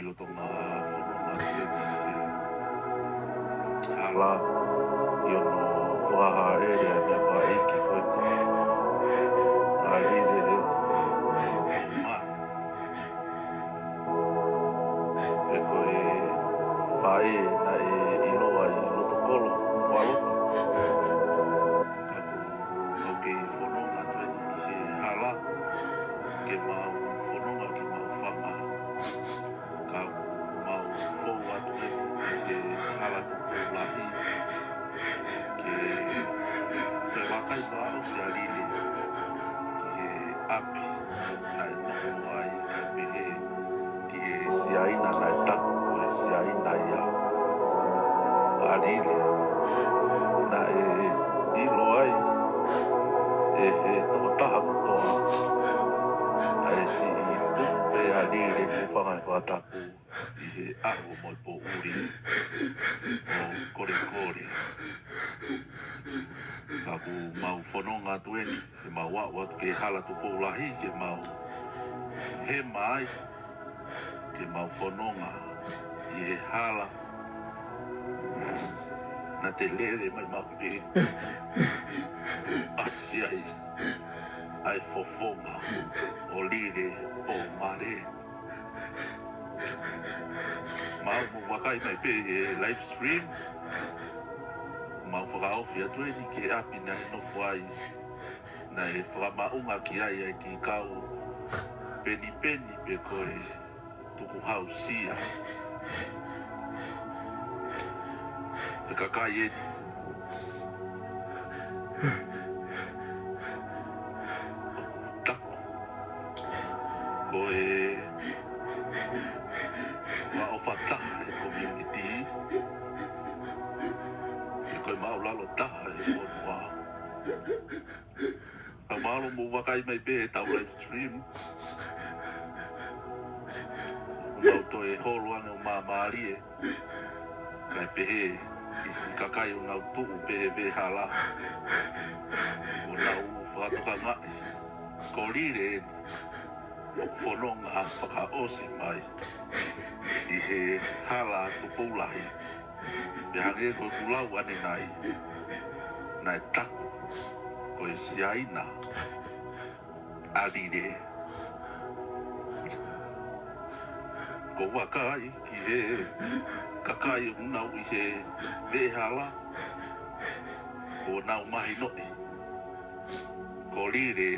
lo tonga whanonga tue hala i ono whahaele a mea whaiki koe ko a lile leo maa e koe whae na e iloa i loto kolo walofa kako ke whanonga tue i he hala ke mau whanonga ki mau whanga ka mau fou atu e he hala Tupoulahi ke te wakai wa au se alile ki he api na e noho ai ka pehe ki he siaina na e taku o he siaina ia alile na e ilo ai e he tokotaha kutoa na e si i tupe alile kuwhangai whataku i he aho moi po uri o kore kore kaku mau whanonga tueni ke mau wau atu ke hala Tupoulahi ke mau he mai ke mau whanonga i he hala na te lere mai mau pe asiai ai fofonga o lire o mare mau mo wakai mai pe e live stream mau whakaofi atu e ni ke api na he nofo ai na e whakamaunga ki ai ai ki kau peni peni pe koe tuku hau sia e kakai e ni taku koe wa o whataha e community e koe mau lalo taha e whanua ka malo mo wakai mai pe e tau live stream mau to e holo ane o maamari e kai pehe i si kakai o nau tuu pehe pe hala o nau whakatoka ngai ko rire e ni o whanonga whakaosi mai i he hala Tupoulahi e hange koe kulau ane nai na e taku koe siaina alire ko wakai ki he kakai unau i he vehala ko nau mahi noi ko rire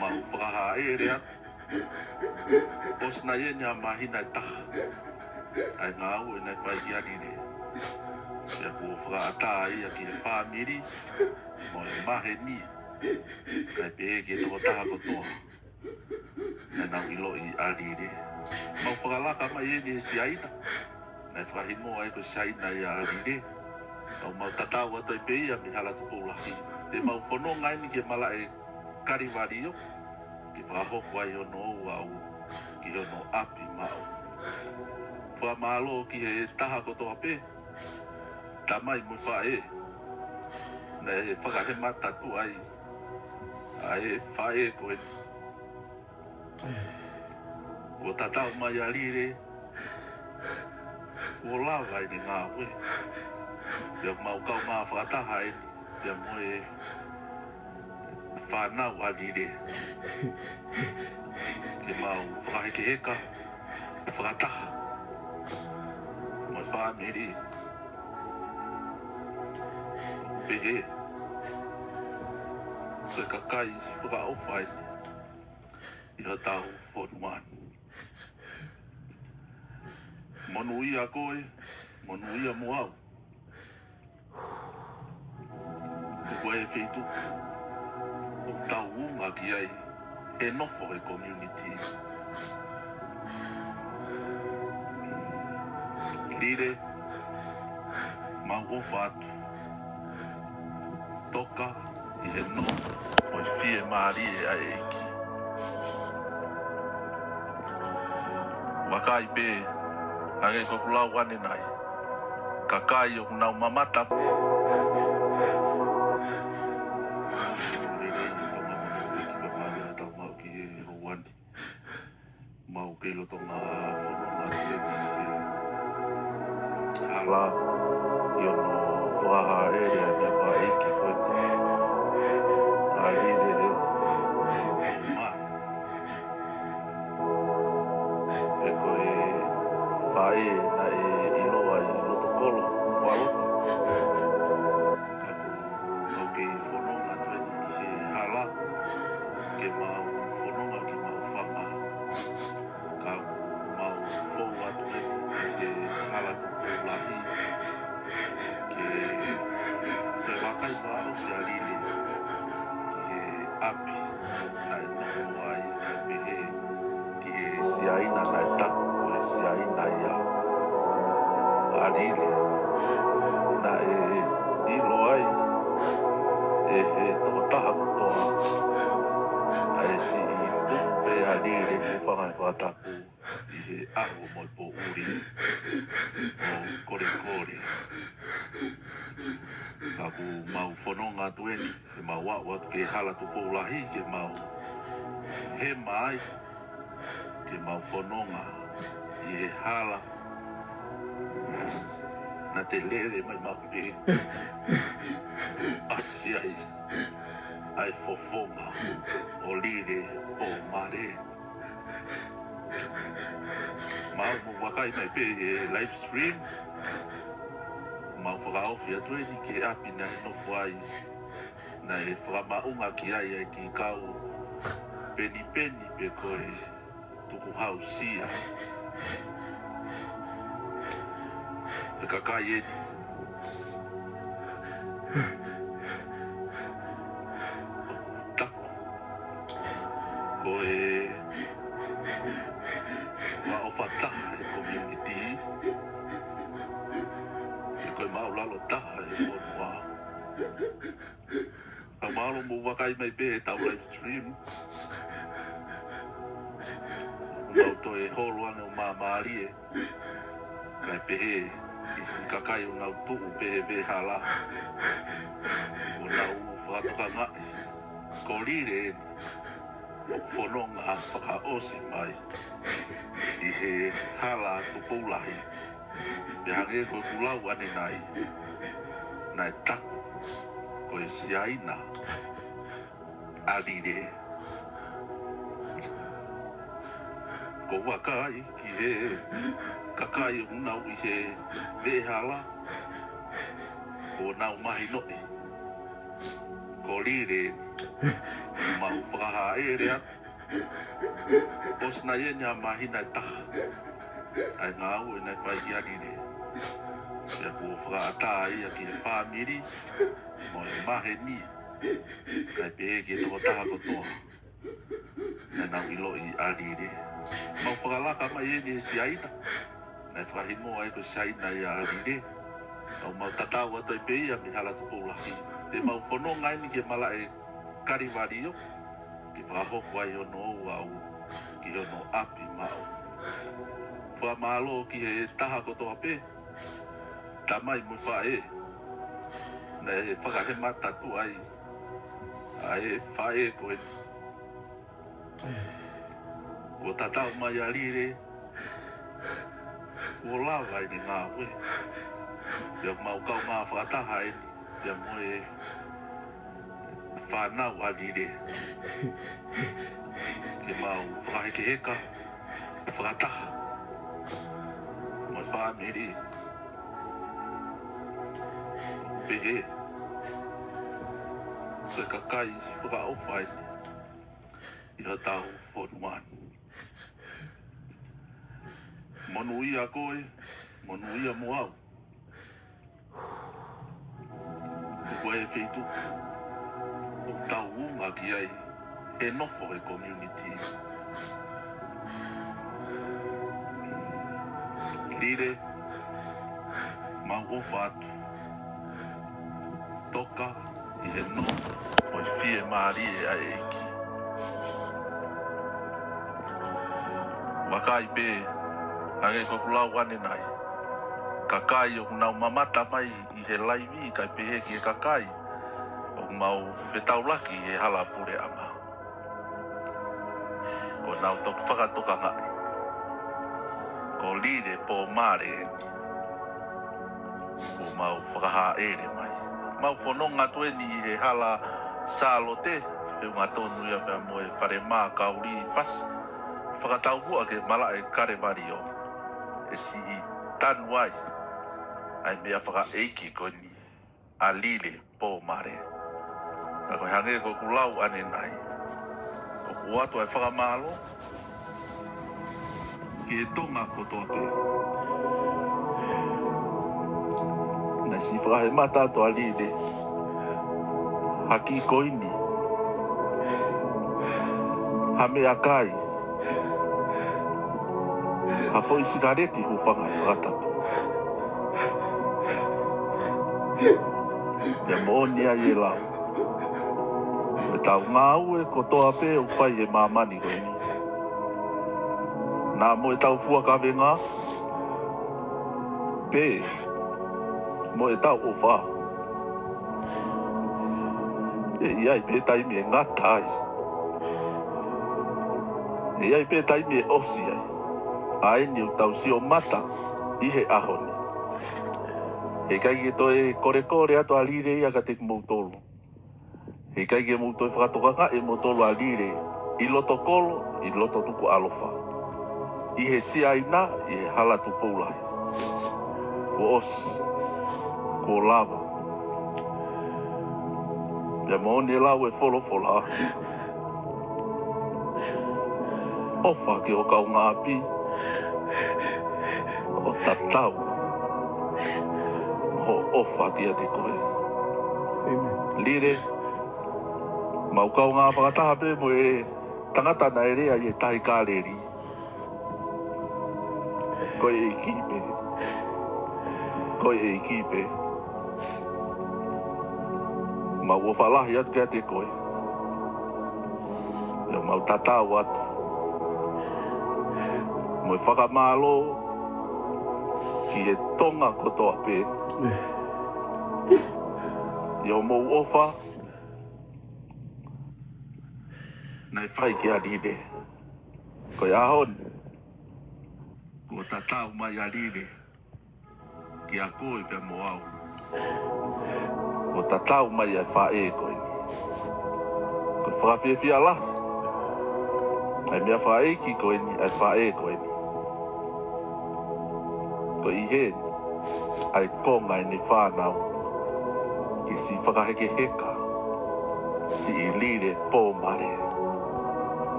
mau whakahaele atu osna e nia mahina e taha ai ngā au e nei whai ki arire e kua whakaata ia ki he whāmiri mo e mahe ni kai pehe ki e toko taha kotoa e nau ilo i arire mau whakalaka mai e ni he siaina nei whakahinoa e ko siaina i arire au mau tatau atu e peia mi hala Tupoulahi te mau whanonga ni ke mala e kariwari o ki whakahoko ai ono au au ki ono api mau whamalo ki he taha kotoa pe tamai mo whae na e whakahe matatu ai a e whae koe o tatau mai a rire o lawa i ni ngā ue ia mau kau mā whakataha e ia mo e whanau a rire ke mau whakaheke heka whakataha mo e whamiri pehe koe kakai whakaofai i ha tau whanuan monu ia koe monu ia mo au koe e wheitu o tau unga ki ai e nofo e community lire mau o whatu toka i he no o i fie maari e a eiki wakai pe hage ko kulau ane nai kakai o kunau mamata mau ke lo tonga whanonga la i ono whakahaele ai mea whaiki koe ko a lile mai e koe whae na e iloa i loto kolo walofa ka ke whanonga tueni i he hala ke mau whanonga ki mau whanga ka mau whou atu eni i he hala Tupoulahi ke te wakai wā au se alile ki he api na e noho ai na e pehe ki he siaina na e taku o he siaina ia alile na e ilo ai e he tokotaha kotoa na e si i tupe alile ku whangai whataku i he aho moi po uri o kore kore ka ku mau whanonga tueni ke mau wā ke hala Tupoulahi ke mau he mai ke mau whanonga i he hala na te lere mai mape asi ai fofonga o lire o mare mau mo wakai mai pe e live stream mau whakaofi atu eni ke api na he nofo ai na e whakamaunga ki ai ai ki kau peni peni pe koe tuku hau sia e kakai eni taku koe wa o whataha e community e koe mau lalo taha e whanua ka malo mo wakai mai pe e tau live stream mau to e holo ane o maamari e kai pehe i si kakai o nau tuu pehe pe hala o nau whakatoka ngai ko lire eni o whanonga whakaosi mai i he hala Tupoulahi e hange koe kulau ane nai na e taku ko e siaina alire ko wakai ki he kakai o nau i he vehala ko nau mahi noi ko lire mau whakahaele atu osna e nia mahina e taha ai ngā au e nei whai ki alire e kua whakaata ia ki he whāmiri mo e mahe ni kai pehe ki e toko taha kotoa e nau ilo i alire mau whakalaka mai e ni e siaina nei whakahimo ai ko siaina i alire au mau tatau atu e peia mi hala Tupoulahi te mau whanonga ni ke mala e kariwari o ki whakahoko ai ono au au ki ono api mau whamalo ki he taha kotoa pe tamai mo whae na e whakahe matatu ai a e whae koe ko tatau mai a rire ko lawa ni ngā ue ia mau kau ngā whakataha e ia mo e whanau a rire ke mau whakaheke heka whakataha mo e whamiri pehe se kakai whakaofai i ha tau whonuan monu ia koe monu ia mo au koe e wheitu o tau unga ki ai e nofo e community lire mau o whatu toka i he no o i fie maari e a eiki wakai pe age ko kulau ane nai kakai o nau mamata mai i he laivi kai pehe ki e kakai o mau whetaulaki he hala pure anga ko nau tok whakatoka ngai ko lire po mare mau whakahaere mai. Mau whanonga tueni he hala sālote, whiu ngā tōnu ia mea moe whare mā kauri whasi. Whakatau bua ke mala e kare wario, e si I tanu ai, ai mea whakaeiki koini, a LILE POMALE. Ka koe hange ko kulau ane nai, ko kuatu ai whakamalo, ki he tonga kotoa pe. Nai si whakahe matato a LILE, haki koini, hame akai, ha foi sigareti hu whanga e whakatapu. Pea mooni ai e lau. E tau ngā ue kotoa pe o whai he mamani koini. Nā mo e tau fua ka venga. Pe, mo e tau o wha. E iai pe taimi e ngata ai. E iai pe taimi e osi ai. Ai ni u tau si o mata I he ahoni. He kai ke toe kore ato a LILE ia ka te moutolo. He kai ke mouto e whakatokanga e moutolo a LILE I loto kolo, I loto tuku alofa. I he siaina, I he hala Tupoulahi. Ko osi, ko lava. Pea mooni e lau e wholofola. Ofa ke o kau ngā api. O tatau. Ho ofa ki a te koe. LILE, mau kau ngā whakataha pe mo e tangata na e rea I e tahi kāreri. Koe e kipe. Koe e kipe. Mau o whalahi atu ki a te koe. Ia mau tatau atu. Mo e whakamalo ki he tonga kotoa pe. Ia o mou ofa. Nai whai ki a LILE. Koe ahon. Ko tatau mai a LILE. Ki a koe pia mo au. Ko tatau mai a whae koe ni. Koe whakawhiawhia lahi. Ai mea whae ki koe ni, ai whae koe ni. Ko I he, ai konga I ne whanau, ki si whakaheke heka, si I LILE POMALE.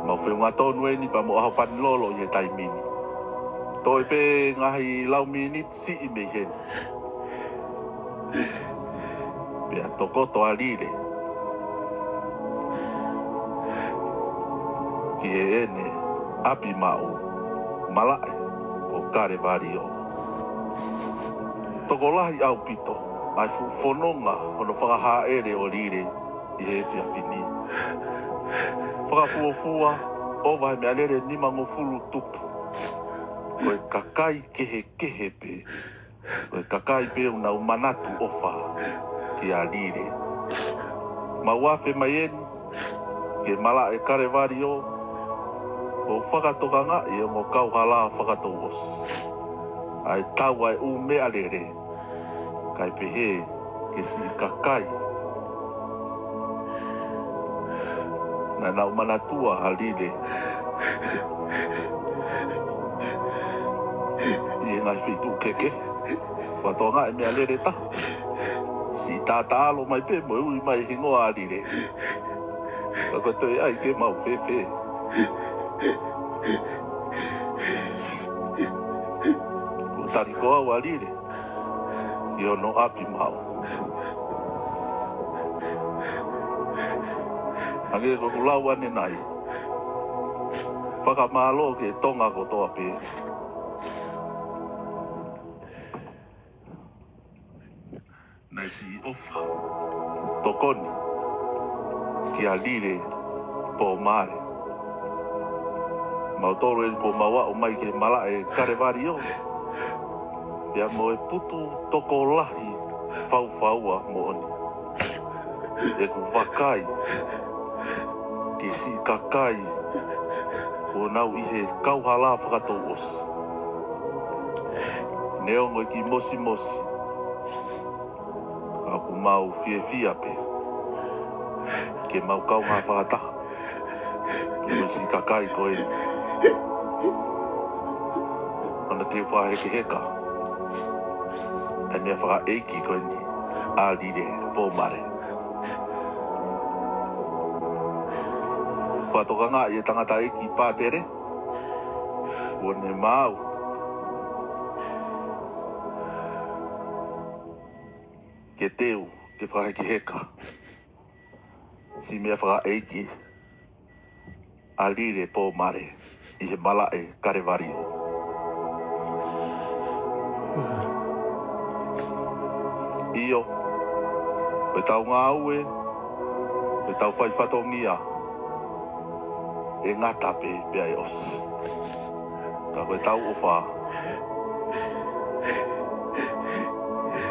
Mau whiu ngā tōnu e ni pa mo aho panilolo I he taimini. Toi pe ngahi lau minit si I mei hen. Pea tokoto a LILE. Ki he ene, api mau, malae. O kare wario. Tupoulahi au pito, ai whanonga ono whakahaere o LILE I he whiawhini. Whakafuafua, o vai mea lere nima ngofulu tupu. Koe kakai kehe pe. Koe kakai pe una umanatu ofa ki a LILE. Mauafe mai eni, ke mala e kare wario, o whakatokanga I o ngō kauhala whakatou osi. Ai tau ai u mea lere, kai pehe ke si kakai. Na nau manatua a LILE. I ngai whitu keke, whatonga e mea lere ta. Si tāta alo mai pe mo ui mai hingoa a LILE. Ka koe toi ai ke mau whewhe. Ko tariko au a LILE, I ono api mau. Hange ko kulau ane nai. Whakamalo ke tonga kotoa pe. Nai si ofa, tokoni, ki a LILE POMALE. Mau toro e ko maua o mai ke mala e kare wario. Pea mo e putu Tupoulahi whauwhaua mo oni. E ku wakai, ki si kakai, o nau I he kauhala whakatou osi. Neongo ki mosi mosi, Aku mau fia pe. Ke mau kau ngā whakata. Ke mo si kakai ko e. Ona te whaheke heka. E mea whaka eiki ko ni. Ālire pomare. Whatoka ngā i e tangata eiki pātere. One mau. Ke teu, ke whaheke heka. Si mea whaka eiki. Ālire pomare. I he mala e karewario. Io, koe tau ngā ue, koe tau whai whatongia, e ngata pe pia e osi. Ka koe tau o wha,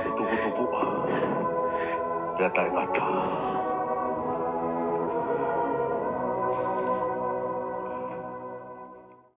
e tupu, pia tai ngata.